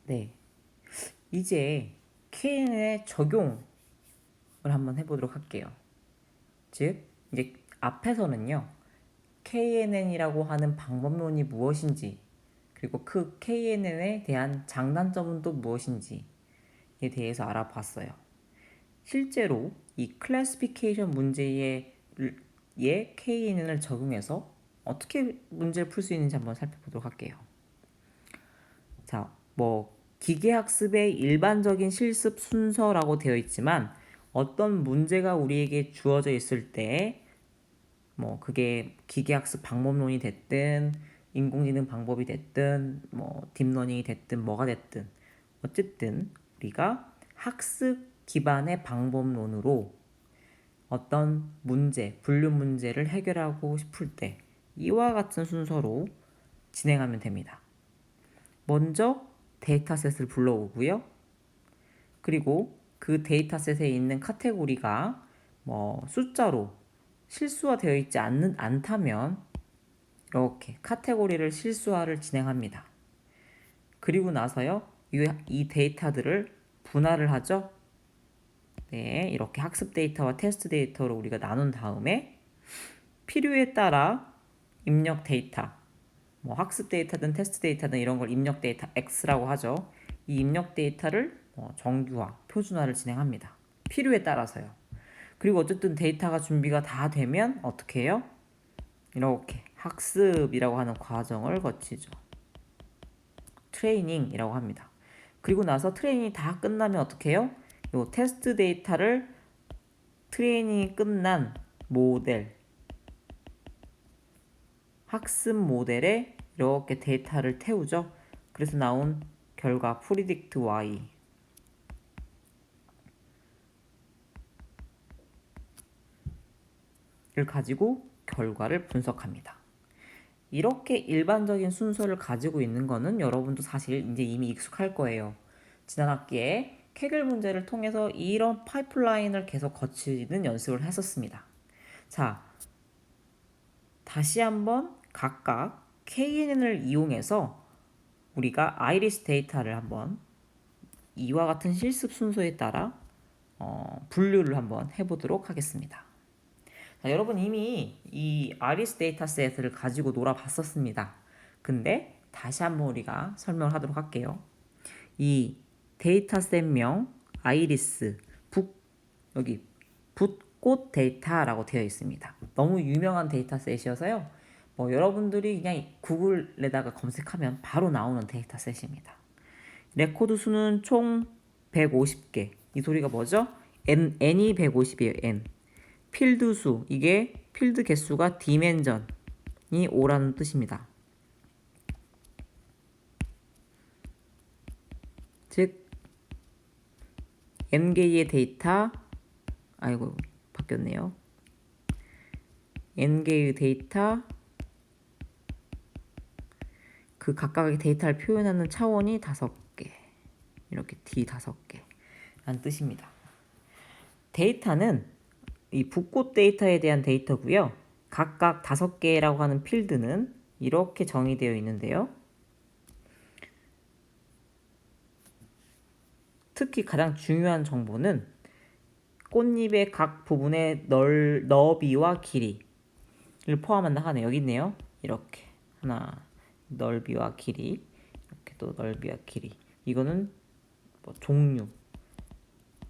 네, 이제 KNN의 적용을 한번 해보도록 할게요. 즉, 이제 앞에서는요, KNN이라고 하는 방법론이 무엇인지, 그리고 그 KNN에 대한 장단점은 또 무엇인지에 대해서 알아봤어요. 실제로 이 클래시피케이션 문제에 KNN을 적용해서 어떻게 문제를 풀 수 있는지 한번 살펴보도록 할게요. 자, 기계학습의 일반적인 실습 순서라고 되어 있지만 어떤 문제가 우리에게 주어져 있을 때 그게 기계학습 방법론이 됐든 인공지능 방법이 됐든 딥러닝이 됐든 뭐가 됐든 어쨌든 우리가 학습 기반의 방법론으로 어떤 문제, 분류 문제를 해결하고 싶을 때 이와 같은 순서로 진행하면 됩니다. 먼저 데이터셋을 불러오고요. 그리고 그 데이터셋에 있는 카테고리가 숫자로 실수화되어 있지 않다면 이렇게 카테고리를 실수화를 진행합니다. 그리고 나서요, 이 데이터들을 분할을 하죠. 네, 이렇게 학습 데이터와 테스트 데이터로 우리가 나눈 다음에 필요에 따라 입력 데이터, 학습 데이터든 테스트 데이터든 이런 걸 입력 데이터 X라고 하죠. 이 입력 데이터를 정규화, 표준화를 진행합니다. 필요에 따라서요. 그리고 어쨌든 데이터가 준비가 다 되면 어떻게 해요? 이렇게 학습이라고 하는 과정을 거치죠. 트레이닝이라고 합니다. 그리고 나서 트레이닝이 다 끝나면 어떻게 해요? 요 테스트 데이터를 트레이닝이 끝난 모델, 학습 모델에 이렇게 데이터를 태우죠. 그래서 나온 결과 predict y 를 가지고 결과를 분석합니다. 이렇게 일반적인 순서를 가지고 있는 거는 여러분도 사실 이제 이미 익숙할 거예요. 지난 학기에 케겔 문제를 통해서 이런 파이프라인을 계속 거치는 연습을 했었습니다. 자, 다시 한번 각각 KNN을 이용해서 우리가 아이리스 데이터를 한번 이와 같은 실습 순서에 따라 분류를 한번 해보도록 하겠습니다. 자, 여러분 이미 이 아이리스 데이터셋을 가지고 놀아봤었습니다. 근데 다시 한번 우리가 설명을 하도록 할게요. 이 데이터셋명 아이리스 여기 붓꽃 데이터라고 되어 있습니다. 너무 유명한 데이터셋이어서요. 여러분들이 그냥 구글에다가 검색하면 바로 나오는 데이터셋입니다. 레코드 수는 총 150개. 이 소리가 뭐죠? n이 150이에요. n. 필드 수, 이게 필드 개수가 디멘전이 5라는 뜻입니다. 즉 n개의 데이터, 아이고 바뀌었네요. n개의 데이터, 그 각각의 데이터를 표현하는 차원이 5개, 이렇게 d 5개 라는 뜻입니다. 데이터는 이 붓꽃 데이터에 대한 데이터고요. 각각 5개라고 하는 필드는 이렇게 정의되어 있는데요. 특히 가장 중요한 정보는 꽃잎의 각 부분의 너비와 길이를 포함한다 하네. 여기 있네요. 이렇게 하나, 넓이와 길이, 이렇게 또 넓이와 길이. 이거는 종류,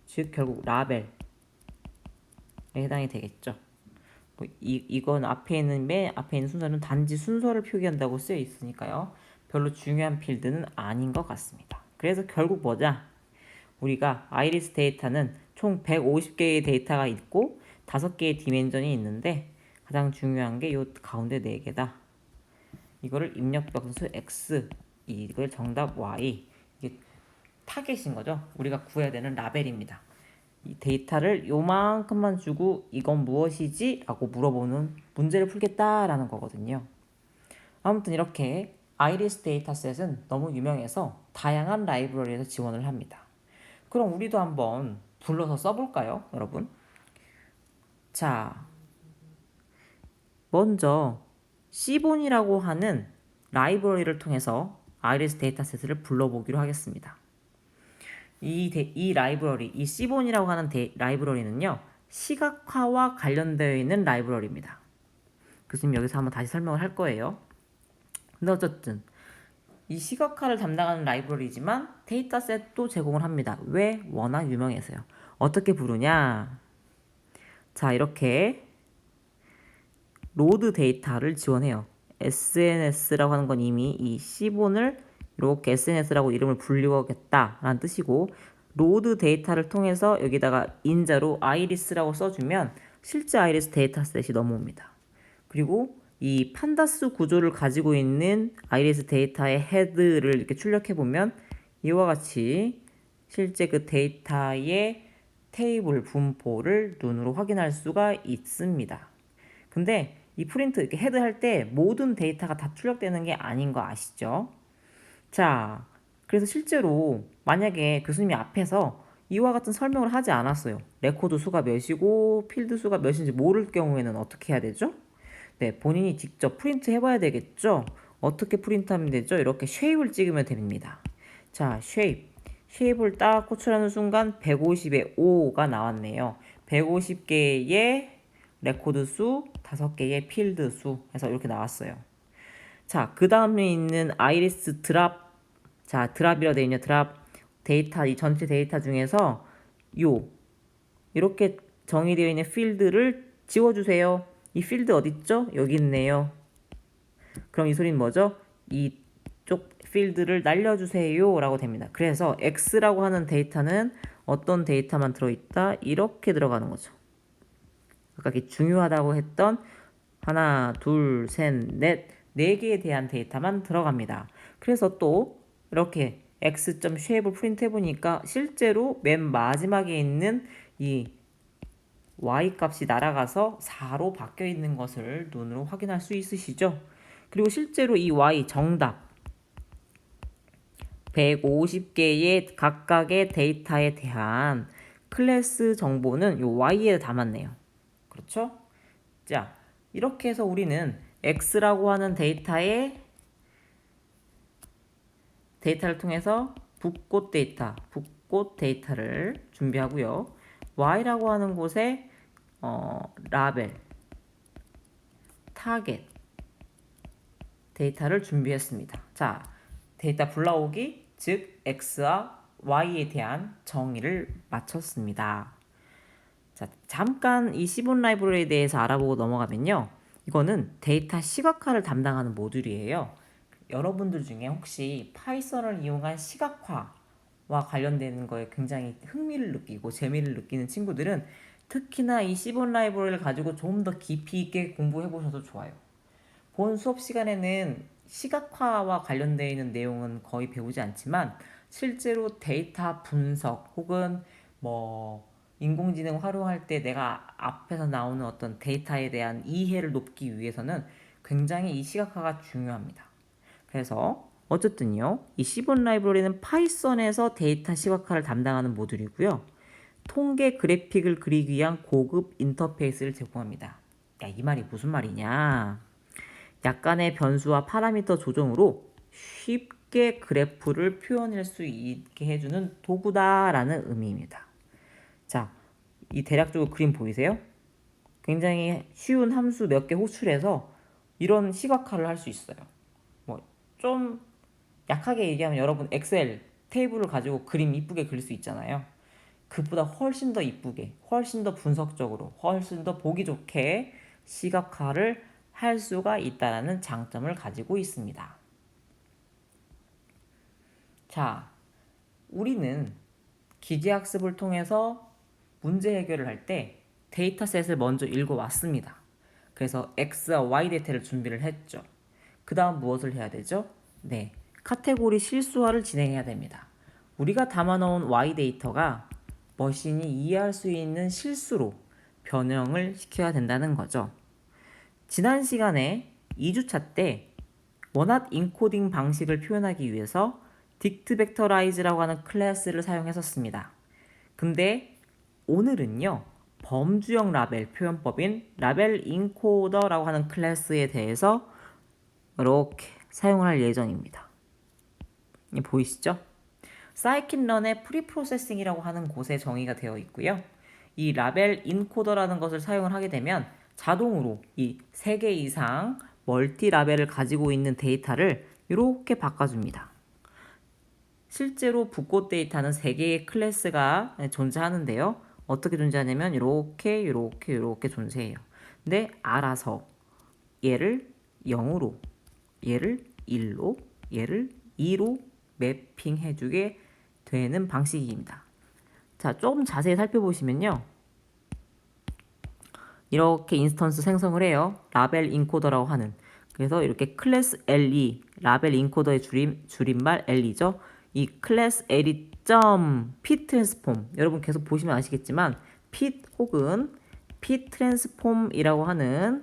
즉 결국 라벨에 해당이 되겠죠. 이건 맨 앞에 있는 순서는 단지 순서를 표기한다고 쓰여 있으니까요. 별로 중요한 필드는 아닌 것 같습니다. 그래서 결국 뭐자? 우리가 아이리스 데이터는 총 150개의 데이터가 있고 5개의 디멘전이 있는데 가장 중요한 게 이 가운데 4개다. 이거를 입력 변수 x, 이걸 정답 y, 이게 타겟인 거죠. 우리가 구해야 되는 라벨입니다. 이 데이터를 요만큼만 주고 이건 무엇이지? 라고 물어보는 문제를 풀겠다라는 거거든요. 아무튼 이렇게 아이리스 데이터셋은 너무 유명해서 다양한 라이브러리에서 지원을 합니다. 그럼 우리도 한번 불러서 써볼까요, 여러분? 자, 먼저 C본이라고 하는 라이브러리를 통해서 아이리스 데이터셋을 불러보기로 하겠습니다. 이 라이브러리, 이 시본이라고 하는 라이브러리는요, 시각화와 관련되어 있는 라이브러리입니다. 교수님 여기서 한번 다시 설명을 할 거예요. 근데 어쨌든 이 시각화를 담당하는 라이브러리지만 데이터셋도 제공을 합니다. 왜? 워낙 유명해서요. 어떻게 부르냐? 자, 이렇게 로드 데이터를 지원해요. SNS라고 하는 건 이미 이 시본을 이렇게 SNS라고 이름을 불리겠다라는 뜻이고, 로드 데이터를 통해서 여기다가 인자로 아이리스라고 써주면 실제 아이리스 데이터셋이 넘어옵니다. 그리고 이 판다스 구조를 가지고 있는 아이리스 데이터의 헤드를 이렇게 출력해보면 이와 같이 실제 그 데이터의 테이블 분포를 눈으로 확인할 수가 있습니다. 근데 이 프린트 이렇게 헤드 할 때 모든 데이터가 다 출력되는 게 아닌 거 아시죠? 자, 그래서 실제로 만약에 교수님이 앞에서 이와 같은 설명을 하지 않았어요. 레코드 수가 몇이고 필드 수가 몇인지 모를 경우에는 어떻게 해야 되죠? 네, 본인이 직접 프린트 해봐야 되겠죠? 어떻게 프린트하면 되죠? 이렇게 쉐입을 찍으면 됩니다. 자, 쉐입을 딱 호출하는 순간 150에 5가 나왔네요. 150개의 레코드 수, 5개의 필드 수 해서 이렇게 나왔어요. 자, 그 다음에 있는 아이리스 드랍, 자, 드랍이라고 되어 있냐, 드랍 데이터, 이 전체 데이터 중에서 이렇게 정의되어 있는 필드를 지워주세요. 이 필드 어딨죠? 여기 있네요. 그럼 이 소리는 뭐죠? 이쪽 필드를 날려주세요 라고 됩니다. 그래서 X라고 하는 데이터는 어떤 데이터만 들어있다? 이렇게 들어가는 거죠. 아까 중요하다고 했던 하나, 둘, 셋, 넷, 4개에 대한 데이터만 들어갑니다. 그래서 또 이렇게 x.shape을 프린트 해보니까 실제로 맨 마지막에 있는 이 y 값이 날아가서 4로 바뀌어 있는 것을 눈으로 확인할 수 있으시죠? 그리고 실제로 이 y 정답 150개의 각각의 데이터에 대한 클래스 정보는 요 y에 담았네요. 그렇죠? 자, 이렇게 해서 우리는 x라고 하는 데이터를 통해서 붓꽃 데이터를 준비하고요. y라고 하는 곳에 라벨, 타겟 데이터를 준비했습니다. 자, 데이터 불러오기, 즉 x와 y에 대한 정의를 마쳤습니다. 자, 잠깐 이 시본 라이브러리에 대해서 알아보고 넘어가면요. 이거는 데이터 시각화를 담당하는 모듈이에요. 여러분들 중에 혹시 파이썬을 이용한 시각화와 관련되는 거에 굉장히 흥미를 느끼고 재미를 느끼는 친구들은 특히나 이 시본 라이브러리를 가지고 좀 더 깊이 있게 공부해 보셔도 좋아요. 본 수업 시간에는 시각화와 관련되어 있는 내용은 거의 배우지 않지만 실제로 데이터 분석 혹은 인공지능 활용할 때 내가 앞에서 나오는 어떤 데이터에 대한 이해를 높이기 위해서는 굉장히 이 시각화가 중요합니다. 그래서 어쨌든요, 이 시본 라이브러리는 파이썬에서 데이터 시각화를 담당하는 모듈이고요. 통계 그래픽을 그리기 위한 고급 인터페이스를 제공합니다. 야, 이 말이 무슨 말이냐? 약간의 변수와 파라미터 조정으로 쉽게 그래프를 표현할 수 있게 해주는 도구다라는 의미입니다. 자, 이 대략적으로 그림 보이세요? 굉장히 쉬운 함수 몇 개 호출해서 이런 시각화를 할 수 있어요. 좀 약하게 얘기하면 여러분 엑셀 테이블을 가지고 그림 이쁘게 그릴 수 있잖아요. 그보다 훨씬 더 이쁘게, 훨씬 더 분석적으로, 훨씬 더 보기 좋게 시각화를 할 수가 있다는 장점을 가지고 있습니다. 자, 우리는 기계학습을 통해서 문제 해결을 할 때 데이터셋을 먼저 읽어왔습니다. 그래서 X와 Y 데이터를 준비를 했죠. 그 다음 무엇을 해야 되죠? 네, 카테고리 실수화를 진행해야 됩니다. 우리가 담아놓은 Y 데이터가 머신이 이해할 수 있는 실수로 변형을 시켜야 된다는 거죠. 지난 시간에 2주차 때 원핫 인코딩 방식을 표현하기 위해서 딕트벡터라이즈라고 하는 클래스를 사용했었습니다. 근데 오늘은요, 범주형 라벨 표현법인 라벨 인코더라고 하는 클래스에 대해서 이렇게 사용할 예정입니다. 보이시죠? scikit-learn의 프리프로세싱이라고 하는 곳에 정의가 되어 있고요. 이 라벨 인코더라는 것을 사용을 하게 되면 자동으로 이 3개 이상 멀티 라벨을 가지고 있는 데이터를 이렇게 바꿔줍니다. 실제로 붓꽃 데이터는 3개의 클래스가 존재하는데요. 어떻게 존재하냐면 이렇게 존재해요. 근데 알아서 얘를 0으로, 얘를 1로, 얘를 2로 매핑해주게 되는 방식입니다. 자, 조금 자세히 살펴보시면요. 이렇게 인스턴스 생성을 해요. 라벨 인코더라고 하는. 그래서 이렇게 클래스 LE, 라벨 인코더의 줄임말 LE죠. 이 클래스 LE fit transform. 여러분 계속 보시면 아시겠지만 fit 혹은 fit transform이라고 하는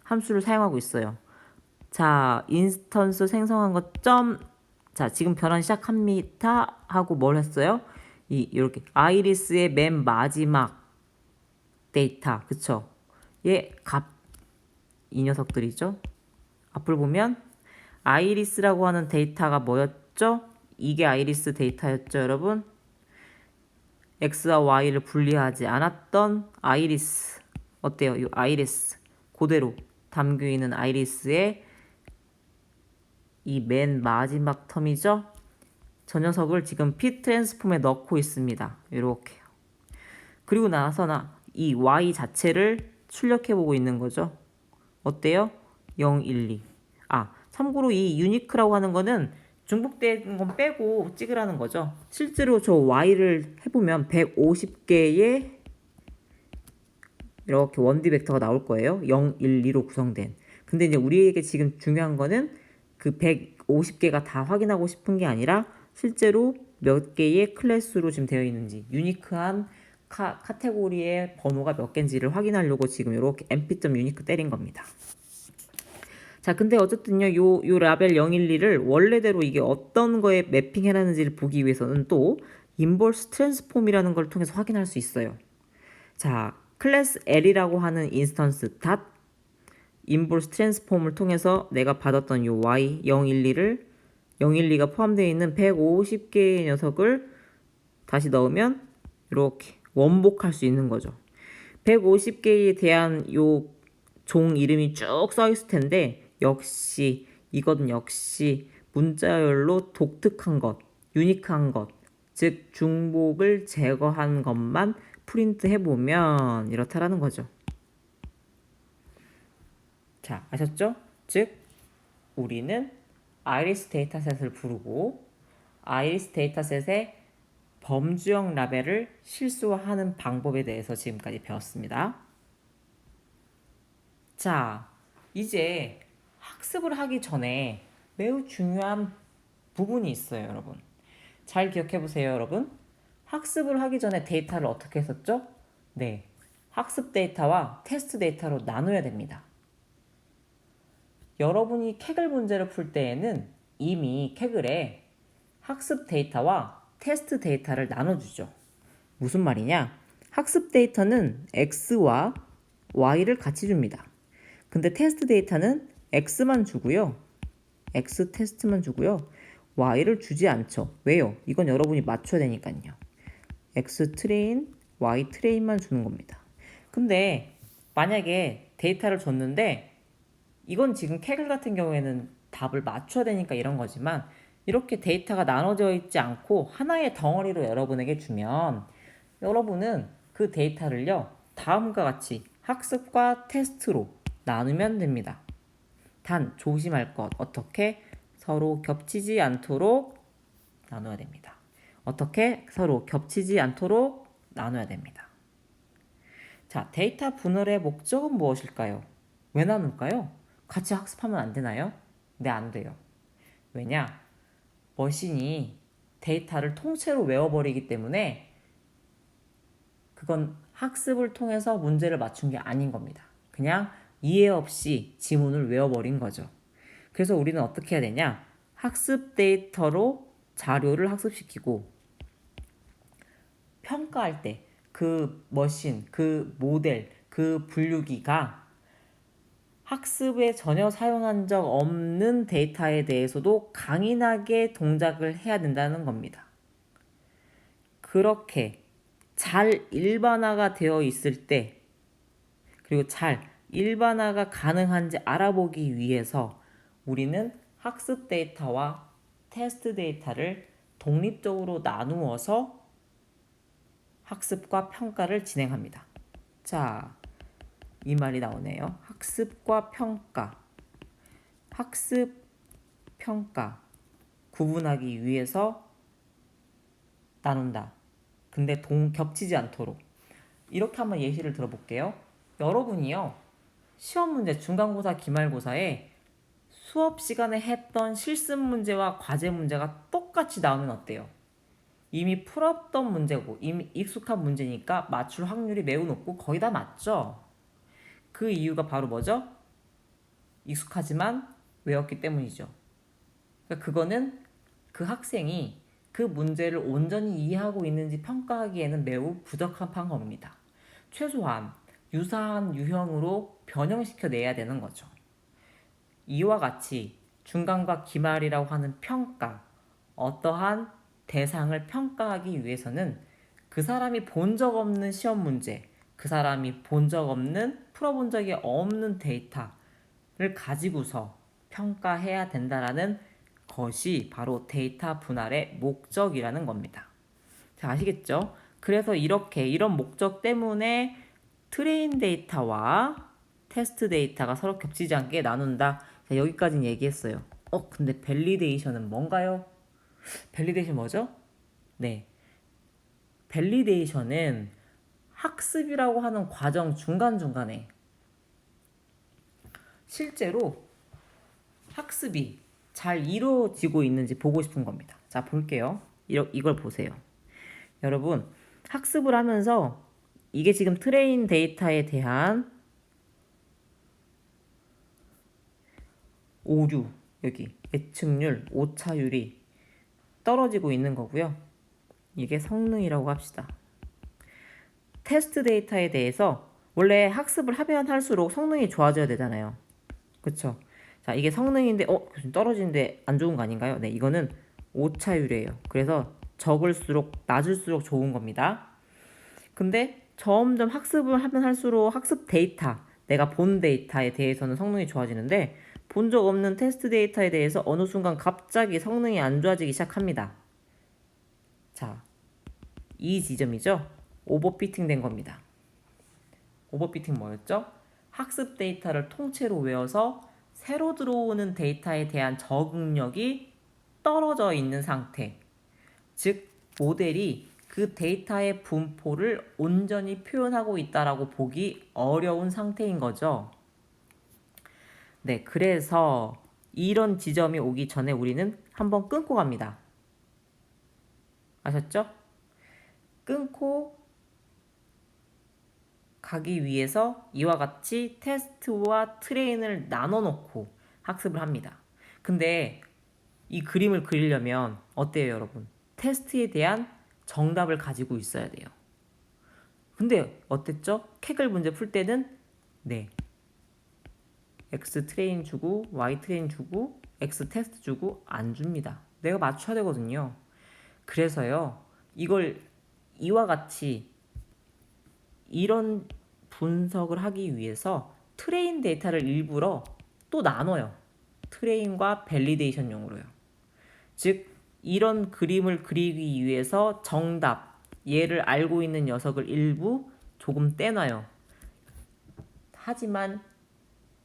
함수를 사용하고 있어요. 자, 인스턴스 생성한 것 자, 지금 변환 시작합니다 하고 뭘 했어요? 이렇게 아이리스의 맨 마지막 데이터, 그쵸? 얘 값, 이 녀석들이죠. 앞을 보면 아이리스라고 하는 데이터가 뭐였죠? 이게 아이리스 데이터였죠, 여러분? X와 Y를 분리하지 않았던 아이리스. 어때요? 이 아이리스. 그대로 담겨있는 아이리스의 이 맨 마지막 텀이죠? 저 녀석을 지금 fit 트랜스폼에 넣고 있습니다. 이렇게요. 그리고 나서 이 y 자체를 출력해보고 있는 거죠. 어때요? 0, 1, 2. 참고로 이 유니크라고 하는 거는 중복된 건 빼고 찍으라는 거죠. 실제로 저 y를 해보면 150개의 이렇게 원디 벡터가 나올 거예요. 0, 1, 2로 구성된. 근데 이제 우리에게 지금 중요한 거는 그 150개가 다 확인하고 싶은 게 아니라 실제로 몇 개의 클래스로 지금 되어 있는지, 유니크한 카테고리의 번호가 몇 개인지를 확인하려고 지금 이렇게 mp.unique 때린 겁니다. 자, 근데 어쨌든요, 요 라벨 012를 원래대로 이게 어떤 거에 매핑해놨는지를 보기 위해서는 또 인버스 트랜스폼이라는 걸 통해서 확인할 수 있어요. 자, 클래스 L이라고 하는 인스턴스 닷 인버스 트랜스폼을 통해서 내가 받았던 요 y 012를 012가 포함되어 있는 150개의 녀석을 다시 넣으면 이렇게 원복할 수 있는 거죠. 150개에 대한 요 종 이름이 쭉 써 있을 텐데 이것은 역시 문자열로 독특한 것, 유니크한 것, 즉 중복을 제거한 것만 프린트 해보면 이렇다라는 거죠. 자, 아셨죠? 즉 우리는 아이리스 데이터셋을 부르고 아이리스 데이터셋의 범주형 라벨을 실수화하는 방법에 대해서 지금까지 배웠습니다. 자, 이제 학습을 하기 전에 매우 중요한 부분이 있어요, 여러분. 잘 기억해 보세요, 여러분. 학습을 하기 전에 데이터를 어떻게 했었죠? 네, 학습 데이터와 테스트 데이터로 나눠야 됩니다. 여러분이 케글 문제를 풀 때에는 이미 케글에 학습 데이터와 테스트 데이터를 나눠주죠. 무슨 말이냐? 학습 데이터는 X와 Y를 같이 줍니다. 근데 테스트 데이터는 X만 주고요. X 테스트만 주고요. Y를 주지 않죠. 왜요? 이건 여러분이 맞춰야 되니까요. X 트레인, Y 트레인만 주는 겁니다. 근데 만약에 데이터를 줬는데 이건 지금 케글 같은 경우에는 답을 맞춰야 되니까 이런 거지만 이렇게 데이터가 나눠져 있지 않고 하나의 덩어리로 여러분에게 주면 여러분은 그 데이터를요 다음과 같이 학습과 테스트로 나누면 됩니다. 단 조심할 것 어떻게 서로 겹치지 않도록 나눠야 됩니다. 어떻게 서로 겹치지 않도록 나눠야 됩니다. 자, 데이터 분할의 목적은 무엇일까요? 왜 나눌까요? 같이 학습하면 안 되나요? 네, 안 돼요. 왜냐? 머신이 데이터를 통째로 외워버리기 때문에 그건 학습을 통해서 문제를 맞춘 게 아닌 겁니다. 그냥 이해 없이 지문을 외워버린 거죠. 그래서 우리는 어떻게 해야 되냐? 학습 데이터로 자료를 학습시키고 평가할 때 그 머신, 그 모델, 그 분류기가 학습에 전혀 사용한 적 없는 데이터에 대해서도 강인하게 동작을 해야 된다는 겁니다. 그렇게 잘 일반화가 되어 있을 때, 그리고 잘 일반화가 가능한지 알아보기 위해서 우리는 학습 데이터와 테스트 데이터를 독립적으로 나누어서 학습과 평가를 진행합니다. 자, 이 말이 나오네요. 학습과 평가. 학습, 평가 구분하기 위해서 나눈다. 근데 겹치지 않도록. 이렇게 한번 예시를 들어볼게요. 여러분이요, 시험 문제, 중간고사, 기말고사에 수업 시간에 했던 실습 문제와 과제 문제가 똑같이 나오면 어때요? 이미 풀었던 문제고 이미 익숙한 문제니까 맞출 확률이 매우 높고 거의 다 맞죠? 그 이유가 바로 뭐죠? 익숙하지만 외웠기 때문이죠. 그러니까 그거는 그 학생이 그 문제를 온전히 이해하고 있는지 평가하기에는 매우 부적합한 겁니다. 최소한 유사한 유형으로 변형시켜 내야 되는 거죠. 이와 같이 중간과 기말이라고 하는 평가, 어떠한 대상을 평가하기 위해서는 그 사람이 본 적 없는 시험 문제, 그 사람이 본 적 없는, 풀어본 적이 없는 데이터를 가지고서 평가해야 된다라는 것이 바로 데이터 분할의 목적이라는 겁니다. 자, 아시겠죠? 그래서 이런 목적 때문에 트레인 데이터와 테스트 데이터가 서로 겹치지 않게 나눈다. 자, 여기까지는 얘기했어요. 근데 밸리데이션은 뭔가요? 밸리데이션 뭐죠? 네. 밸리데이션은 학습이라고 하는 과정 중간중간에 실제로 학습이 잘 이루어지고 있는지 보고 싶은 겁니다. 자, 볼게요. 이걸 보세요. 여러분, 학습을 하면서 이게 지금 트레인 데이터에 대한 오류, 여기 예측률, 오차율이 떨어지고 있는 거고요. 이게 성능이라고 합시다. 테스트 데이터에 대해서 원래 학습을 하면 할수록 성능이 좋아져야 되잖아요. 그쵸? 자, 이게 성능인데 떨어지는데 안 좋은 거 아닌가요? 네, 이거는 오차율이에요. 그래서 적을수록 낮을수록 좋은 겁니다. 근데 점점 학습을 하면 할수록 학습 데이터, 내가 본 데이터에 대해서는 성능이 좋아지는데 본 적 없는 테스트 데이터에 대해서 어느 순간 갑자기 성능이 안 좋아지기 시작합니다. 자, 이 지점이죠. 오버피팅 된 겁니다. 오버피팅 뭐였죠? 학습 데이터를 통째로 외워서 새로 들어오는 데이터에 대한 적응력이 떨어져 있는 상태. 즉, 모델이 그 데이터의 분포를 온전히 표현하고 있다라고 보기 어려운 상태인 거죠. 네, 그래서 이런 지점이 오기 전에 우리는 한번 끊고 갑니다. 아셨죠? 끊고 가기 위해서 이와 같이 테스트와 트레인을 나눠 놓고 학습을 합니다. 근데 이 그림을 그리려면 어때요, 여러분? 테스트에 대한 정답을 가지고 있어야 돼요. 근데 어땠죠? 캑을 문제 풀 때는 네, X 트레인 주고 Y 트레인 주고 X 테스트 주고 안 줍니다. 내가 맞춰야 되거든요. 그래서요, 이걸 이와 같이 이런 분석을 하기 위해서 트레인 데이터를 일부러 또 나눠요. 트레인과 밸리데이션용으로요. 즉, 이런 그림을 그리기 위해서 정답, 얘를 알고 있는 녀석을 일부 조금 떼놔요. 하지만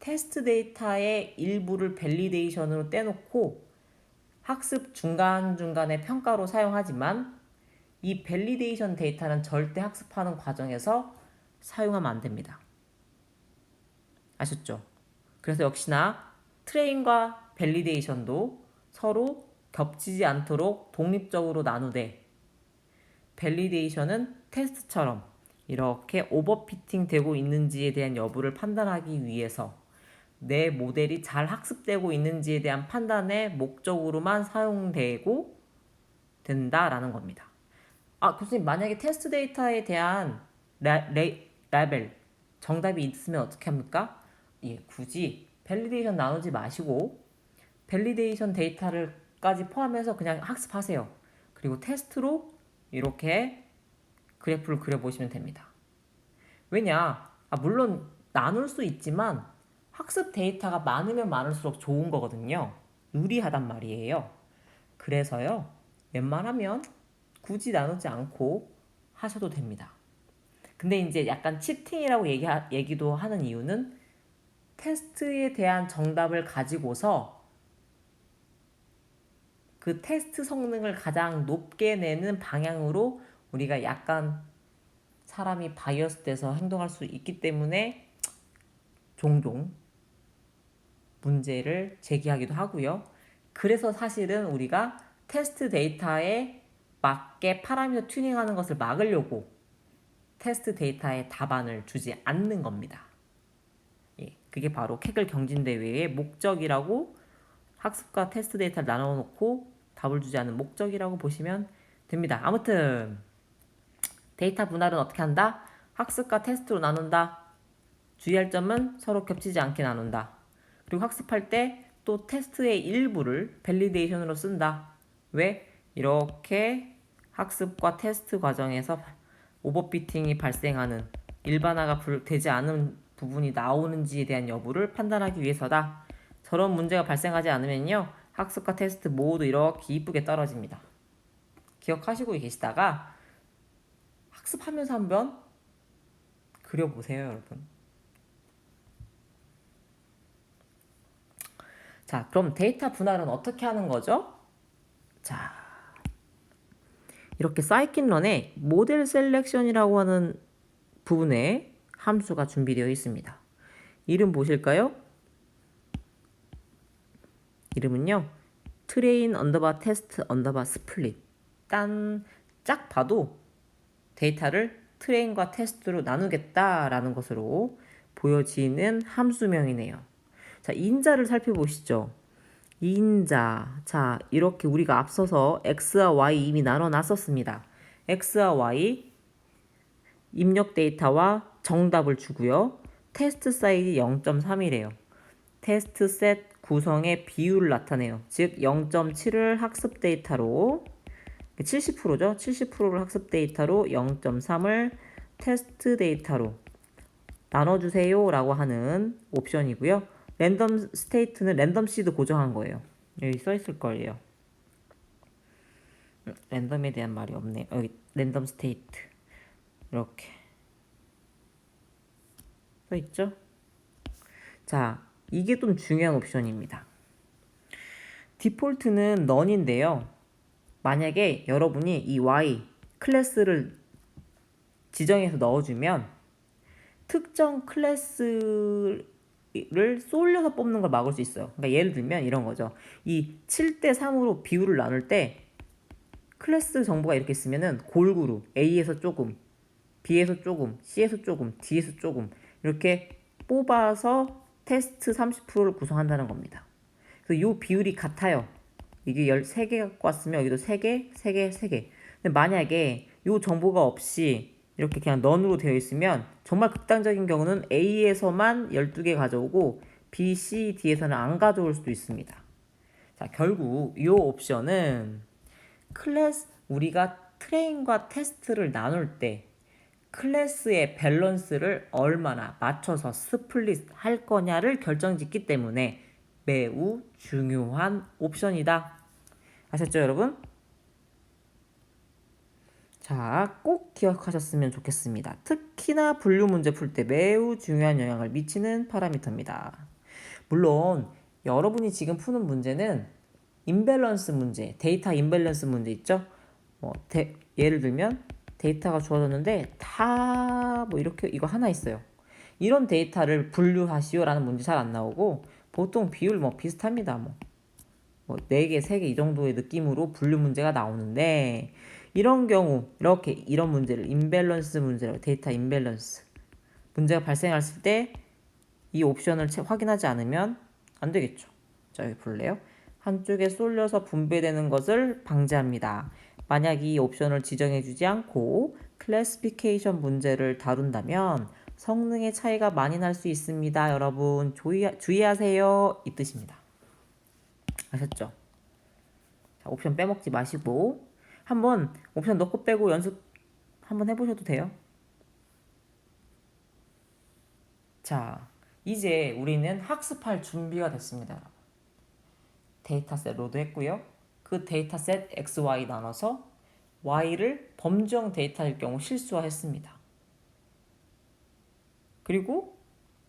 테스트 데이터의 일부를 밸리데이션으로 떼놓고 학습 중간중간에 평가로 사용하지만 이 밸리데이션 데이터는 절대 학습하는 과정에서 사용하면 안 됩니다. 아셨죠? 그래서 역시나 트레인과 밸리데이션도 서로 겹치지 않도록 독립적으로 나누되 밸리데이션은 테스트처럼 이렇게 오버피팅 되고 있는지에 대한 여부를 판단하기 위해서 내 모델이 잘 학습되고 있는지에 대한 판단의 목적으로만 사용되고 된다라는 겁니다. 교수님, 만약에 테스트 데이터에 대한 라벨, 정답이 있으면 어떻게 합니까? 굳이 밸리데이션 나누지 마시고 밸리데이션 데이터를까지 포함해서 그냥 학습하세요. 그리고 테스트로 이렇게 그래프를 그려보시면 됩니다. 왜냐? 물론 나눌 수 있지만 학습 데이터가 많으면 많을수록 좋은 거거든요. 유리하단 말이에요. 그래서요, 웬만하면 굳이 나누지 않고 하셔도 됩니다. 근데 이제 약간 치팅이라고 얘기도 하는 이유는 테스트에 대한 정답을 가지고서 그 테스트 성능을 가장 높게 내는 방향으로 우리가 약간 사람이 바이어스 돼서 행동할 수 있기 때문에 종종 문제를 제기하기도 하고요. 그래서 사실은 우리가 테스트 데이터에 맞게 파라미터 튜닝하는 것을 막으려고 테스트 데이터에 답안을 주지 않는 겁니다. 그게 바로 케글 경진대회의 목적이라고, 학습과 테스트 데이터를 나눠놓고 답을 주지 않는 목적이라고 보시면 됩니다. 아무튼 데이터 분할은 어떻게 한다? 학습과 테스트로 나눈다. 주의할 점은 서로 겹치지 않게 나눈다. 그리고 학습할 때 또 테스트의 일부를 밸리데이션으로 쓴다. 왜? 이렇게 학습과 테스트 과정에서 오버피팅이 발생하는, 일반화가 되지 않은 부분이 나오는지에 대한 여부를 판단하기 위해서다. 저런 문제가 발생하지 않으면요, 학습과 테스트 모두 이렇게 이쁘게 떨어집니다. 기억하시고 계시다가 학습하면서 한번 그려보세요, 여러분. 자, 그럼 데이터 분할은 어떻게 하는 거죠? 자, 이렇게 사이킨런에 모델 셀렉션이라고 하는 부분에 함수가 준비되어 있습니다. 이름 보실까요? 이름은요, 트레인 언더바 테스트 언더바 스플릿. 딱 봐도 데이터를 트레인과 테스트로 나누겠다라는 것으로 보여지는 함수명이네요. 자, 인자를 살펴보시죠. 인자. 자, 이렇게 우리가 앞서서 x와 y 이미 나눠 놨었습니다. x와 y 입력 데이터와 정답을 주고요. 테스트 사이즈 0.3이래요. 테스트 셋 구성의 비율을 나타내요. 즉 0.7을 학습 데이터로, 70%죠. 70%를 학습 데이터로 0.3을 테스트 데이터로 나눠주세요 라고 하는 옵션이고요. 랜덤 스테이트는 랜덤 시드 고정한 거예요. 여기 써있을 거예요. 랜덤에 대한 말이 없네요. 여기 랜덤 스테이트 이렇게 써있죠. 자, 이게 좀 중요한 옵션입니다. 디폴트는 none인데요. 만약에 여러분이 이 y 클래스를 지정해서 넣어주면 특정 클래스를 쏠려서 뽑는 걸 막을 수 있어요. 그러니까 예를 들면 이런 거죠. 이 7대3으로 비율을 나눌 때 클래스 정보가 이렇게 있으면은 골고루 A에서 조금, B에서 조금, C에서 조금, D에서 조금 이렇게 뽑아서 테스트 30%를 구성한다는 겁니다. 그래서 이 비율이 같아요. 이게 13개 갖고 왔으면 여기도 3개, 3개, 3개. 근데 만약에 이 정보가 없이 이렇게 그냥 넌으로 되어 있으면 정말 극단적인 경우는 A에서만 12개 가져오고 B, C, D에서는 안 가져올 수도 있습니다. 자, 결국 이 옵션은 우리가 트레인과 테스트를 나눌 때 클래스의 밸런스를 얼마나 맞춰서 스플릿 할 거냐를 결정짓기 때문에 매우 중요한 옵션이다. 아셨죠, 여러분? 자, 꼭 기억하셨으면 좋겠습니다. 특히나 분류 문제 풀 때 매우 중요한 영향을 미치는 파라미터입니다. 물론 여러분이 지금 푸는 문제는 임밸런스 문제, 데이터 임밸런스 문제 있죠? 예를 들면 데이터가 주어졌는데 다 이렇게 이거 하나 있어요. 이런 데이터를 분류하시오라는 문제 잘 안 나오고 보통 비율 비슷합니다. 4개, 3개 이 정도의 느낌으로 분류 문제가 나오는데 이런 경우 이런 문제를 임밸런스 문제라고, 데이터 임밸런스 문제가 발생했을 때 이 옵션을 확인하지 않으면 안 되겠죠. 자, 여기 볼래요? 한쪽에 쏠려서 분배되는 것을 방지합니다. 만약 이 옵션을 지정해주지 않고 클래시피케이션 문제를 다룬다면 성능의 차이가 많이 날 수 있습니다. 여러분 주의하세요. 이 뜻입니다. 아셨죠? 자, 옵션 빼먹지 마시고 한번 옵션 넣고 빼고 연습 한번 해보셔도 돼요. 자, 이제 우리는 학습할 준비가 됐습니다. 데이터셋 로드했고요. 그 데이터셋 x, y 나눠서 y를 범정 데이터일 경우 실수화했습니다. 그리고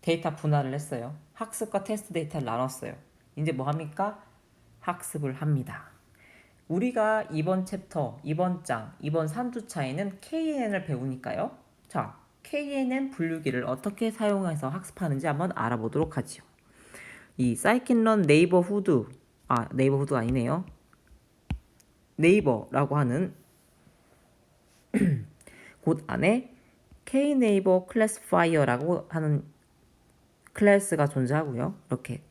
데이터 분할을 했어요. 학습과 테스트 데이터를 나눴어요. 이제 뭐 합니까? 학습을 합니다. 우리가 이번 챕터, 이번 장, 이번 3주차에는 KNN을 배우니까요. 자, KNN 분류기를 어떻게 사용해서 학습하는지 한번 알아보도록 하죠. 이 scikit-learn 네이버후드 아니네요. 네이버라고 하는 곳 안에 K네이버 클래시파이어라고 하는 클래스가 존재하고요. 이렇게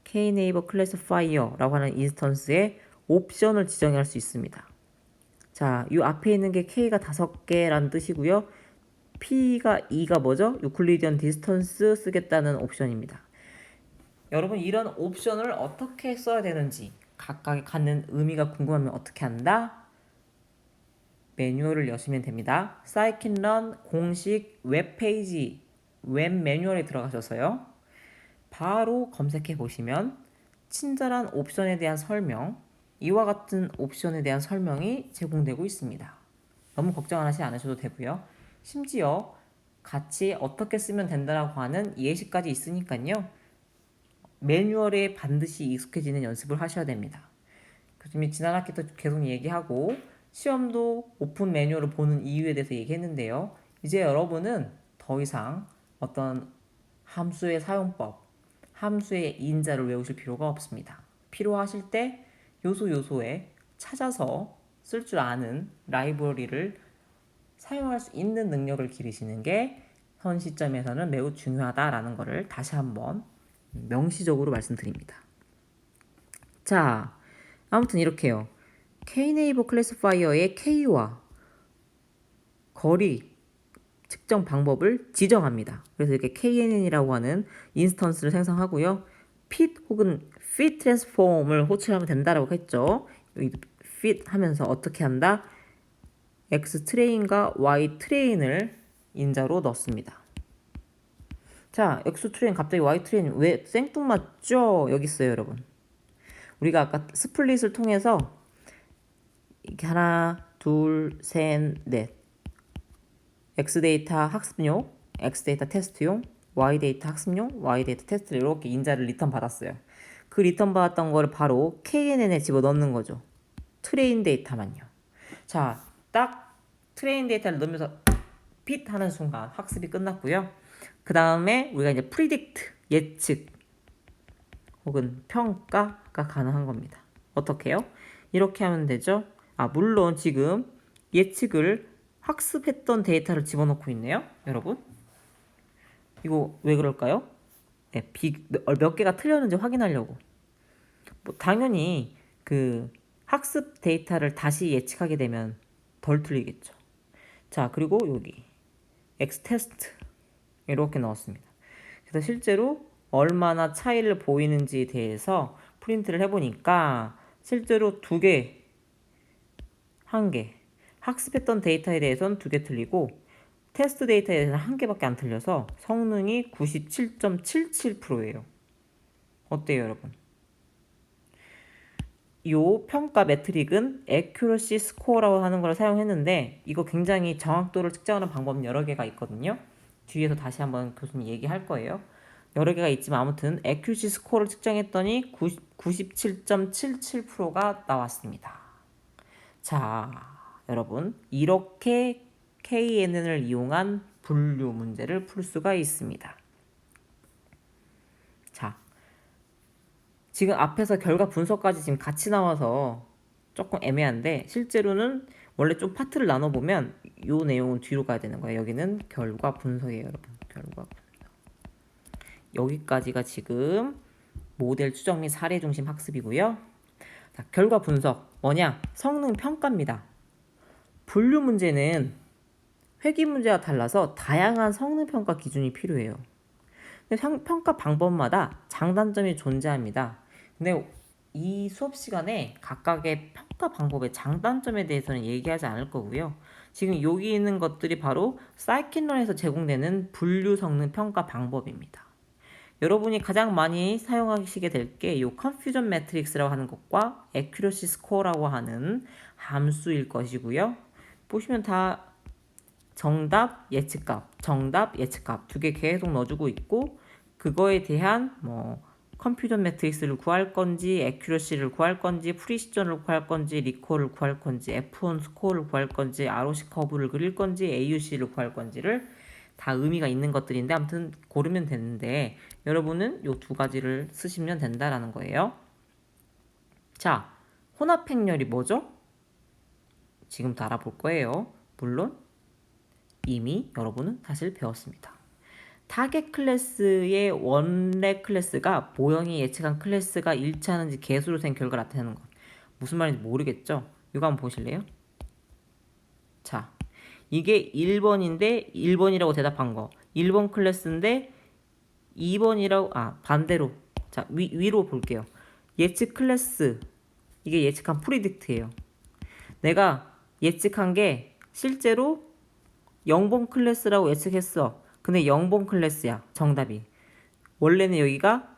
K네이버 클래시파이어라고 하는 인스턴스에 옵션을 지정할 수 있습니다. 자, 이 앞에 있는 게 K가 5개라는 뜻이고요. P가 2가 뭐죠? 유클리디언 디스턴스 쓰겠다는 옵션입니다. 여러분 이런 옵션을 어떻게 써야 되는지 각각이 갖는 의미가 궁금하면 어떻게 한다? 매뉴얼을 여시면 됩니다. scikit-learn 공식 웹페이지 웹 매뉴얼에 들어가셔서요. 바로 검색해 보시면 친절한 옵션에 대한 설명, 이와 같은 옵션에 대한 설명이 제공되고 있습니다. 너무 걱정하지 않으셔도 되고요. 심지어 같이 어떻게 쓰면 된다라고 하는 예시까지 있으니까요. 매뉴얼에 반드시 익숙해지는 연습을 하셔야 됩니다. 교수님이 지난 학기도 계속 얘기하고 시험도 오픈 매뉴얼을 보는 이유에 대해서 얘기했는데요. 이제 여러분은 더 이상 어떤 함수의 사용법, 함수의 인자를 외우실 필요가 없습니다. 필요하실 때 요소에 찾아서 쓸 줄 아는 라이브러리를 사용할 수 있는 능력을 기르시는 게 현 시점에서는 매우 중요하다라는 것을 다시 한번 명시적으로 말씀드립니다. 자, 아무튼 이렇게요. K네이버 클래시파이어의 K와 거리 측정 방법을 지정합니다. 그래서 이렇게 KNN이라고 하는 인스턴스를 생성하고요. fit 혹은 fit transform을 호출하면 된다라고 했죠. fit 하면서 어떻게 한다? x 트레인과 y 트레인을 인자로 넣습니다. 자, x 트레인 갑자기 y 트레인 왜 생뚱맞죠? 여기 있어요, 여러분. 우리가 아까 스플릿을 통해서 이렇게 하나, 둘, 셋, 넷. x 데이터 학습용, x 데이터 테스트용, y 데이터 학습용, y 데이터 테스트를 이렇게 인자를 리턴 받았어요. 그 리턴 받았던 거를 바로 KNN에 집어넣는 거죠. 트레인 데이터만요. 자, 딱 트레인 데이터를 넣으면서 핏 하는 순간 학습이 끝났고요. 그 다음에 우리가 이제 프리딕트, 예측 혹은 평가가 가능한 겁니다. 어떻게요? 이렇게 하면 되죠. 물론 지금 예측을 학습했던 데이터를 집어넣고 있네요. 여러분. 이거 왜 그럴까요? 네, 몇 개가 틀렸는지 확인하려고. 당연히 그 학습 데이터를 다시 예측하게 되면 덜 틀리겠죠. 자, 그리고 여기 X테스트 이렇게 넣었습니다. 그래서 실제로 얼마나 차이를 보이는지에 대해서 프린트를 해보니까 실제로 2개, 1개 학습했던 데이터에 대해서는 2개 틀리고 테스트 데이터에 대해서는 1개밖에 안 틀려서 성능이 97.77%예요. 어때요, 여러분? 이 평가 매트릭은 Accuracy Score라고 하는 걸 사용했는데 이거 굉장히 정확도를 측정하는 방법은 여러 개가 있거든요. 뒤에서 다시 한번 교수님 얘기할 거예요. 여러 개가 있지만 아무튼 Accuracy Score를 측정했더니 97.77%가 나왔습니다. 자, 여러분 이렇게 KNN을 이용한 분류 문제를 풀 수가 있습니다. 자, 지금 앞에서 결과 분석까지 지금 같이 나와서 조금 애매한데 실제로는 원래 좀 파트를 나눠보면 이 내용은 뒤로 가야 되는 거예요. 여기는 결과 분석이에요, 여러분. 결과 분석. 여기까지가 지금 모델 추정 및 사례 중심 학습이고요. 자, 결과 분석 뭐냐? 성능 평가입니다. 분류 문제는 회귀 문제와 달라서 다양한 성능 평가 기준이 필요해요. 근데 평가 방법마다 장단점이 존재합니다. 근데 이 수업 시간에 각각의 평가 방법의 장단점에 대해서는 얘기하지 않을 거고요. 지금 여기 있는 것들이 바로 사이킨런에서 제공되는 분류 성능 평가 방법입니다. 여러분이 가장 많이 사용하시게 될 게 이 컨퓨전 매트릭스라고 하는 것과 애큐러시 스코어라고 하는 함수일 것이고요. 보시면 다 정답, 예측값, 정답, 예측값 두 개 계속 넣어주고 있고 그거에 대한 컴퓨전 매트릭스를 구할 건지 애큐러시를 구할 건지 프리시전을 구할 건지 리콜을 구할 건지 F1 스코어를 구할 건지 ROC 커브를 그릴 건지 AUC를 구할 건지를 다 의미가 있는 것들인데 아무튼 고르면 되는데 여러분은 요 두 가지를 쓰시면 된다라는 거예요. 자, 혼합행렬이 뭐죠? 지금부터 알아볼 거예요. 물론 이미 여러분은 사실 배웠습니다. 타겟 클래스의 원래 클래스가 모형이 예측한 클래스가 일치하는지 개수로 된 결과를 나타내는 것. 무슨 말인지 모르겠죠? 이거 한번 보실래요? 자, 이게 1번인데 1번이라고 대답한 거. 1번 클래스인데 2번이라고 반대로. 자, 위로 볼게요. 예측 클래스. 이게 예측한 프리딕트예요. 내가 예측한 게 실제로 0번 클래스라고 예측했어. 근데 0번 클래스야. 정답이. 원래는 여기가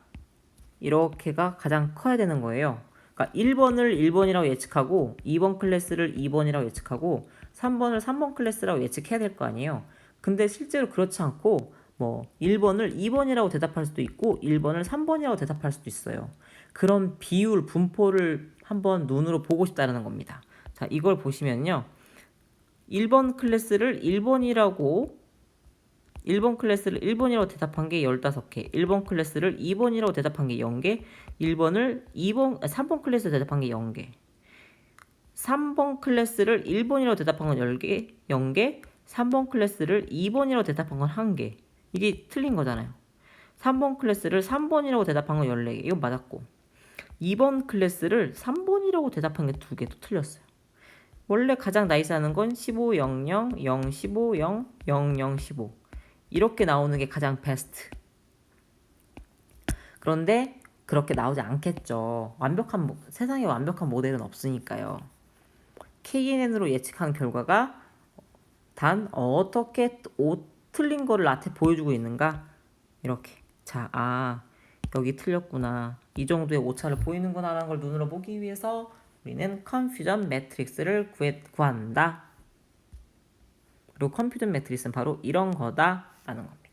이렇게가 가장 커야 되는 거예요. 그러니까 1번을 1번이라고 예측하고 2번 클래스를 2번이라고 예측하고 3번을 3번 클래스라고 예측해야 될 거 아니에요. 근데 실제로 그렇지 않고 1번을 2번이라고 대답할 수도 있고 1번을 3번이라고 대답할 수도 있어요. 그런 비율, 분포를 한번 눈으로 보고 싶다는 겁니다. 자, 이걸 보시면요. 1번 클래스를 1번 클래스를 1번이라고 대답한 게 15개, 1번 클래스를 2번이라고 대답한 게 0개, 3번 클래스로 대답한 게 0개, 3번 클래스를 1번이라고 대답한 건 10개, 0개, 3번 클래스를 2번이라고 대답한 건 1개. 이게 틀린 거잖아요. 3번 클래스를 3번이라고 대답한 건 14개. 이건 맞았고 2번 클래스를 3번이라고 대답한 게 2개도 틀렸어요. 원래 가장 나이스하는 건 15, 0, 0, 0, 15, 0, 0, 0, 15 이렇게 나오는 게 가장 베스트. 그런데 그렇게 나오지 않겠죠. 세상에 완벽한 모델은 없으니까요. KNN으로 예측한 결과가 단 어떻게 틀린 거를 나한테 보여주고 있는가? 이렇게. 자, 여기 틀렸구나. 이 정도의 오차를 보이는구나 라는 걸 눈으로 보기 위해서 우리는 컨퓨전 매트릭스를 구한다. 그리고 컨퓨전 매트릭스는 바로 이런 거다 라는 겁니다.